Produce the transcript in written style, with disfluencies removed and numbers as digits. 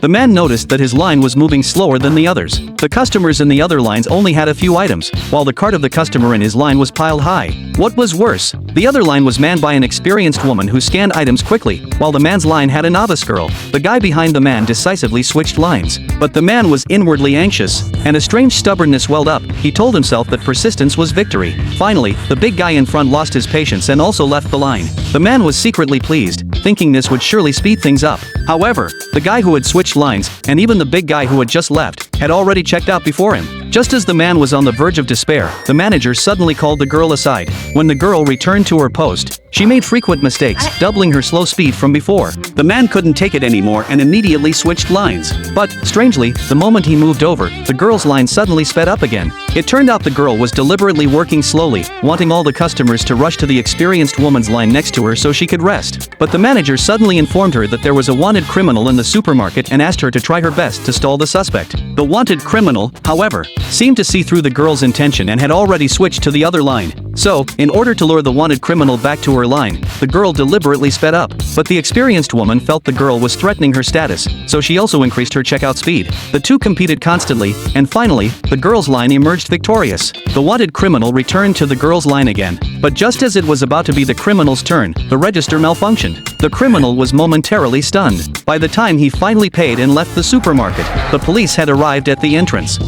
The man noticed that his line was moving slower than the others. The customers in the other lines only had a few items, while the cart of the customer in his line was piled high. What was worse, the other line was manned by an experienced woman who scanned items quickly, while the man's line had a novice girl. The guy behind the man decisively switched lines. But the man was inwardly anxious, and a strange stubbornness welled up. He told himself that persistence was victory. Finally, the big guy in front lost his patience and also left the line. The man was secretly pleased, thinking this would surely speed things up. However, the guy who had switched lines, and even the big guy who had just left, had already checked out before him. Just as the man was on the verge of despair, the manager suddenly called the girl aside. When the girl returned to her post, she made frequent mistakes, doubling her slow speed from before. The man couldn't take it anymore and immediately switched lines. But, strangely, the moment he moved over, the girl's line suddenly sped up again. It turned out the girl was deliberately working slowly, wanting all the customers to rush to the experienced woman's line next to her so she could rest. But the manager suddenly informed her that there was a wanted criminal in the supermarket and asked her to try her best to stall the suspect. The wanted criminal, however, seemed to see through the girl's intention and had already switched to the other line. So, in order to lure the wanted criminal back to her line, the girl deliberately sped up. But the experienced woman felt the girl was threatening her status, so she also increased her checkout speed. The two competed constantly, and finally, the girl's line emerged victorious. The wanted criminal returned to the girl's line again, but just as it was about to be the criminal's turn, the register malfunctioned. The criminal was momentarily stunned. By the time he finally paid and left the supermarket, the police had arrived at the entrance.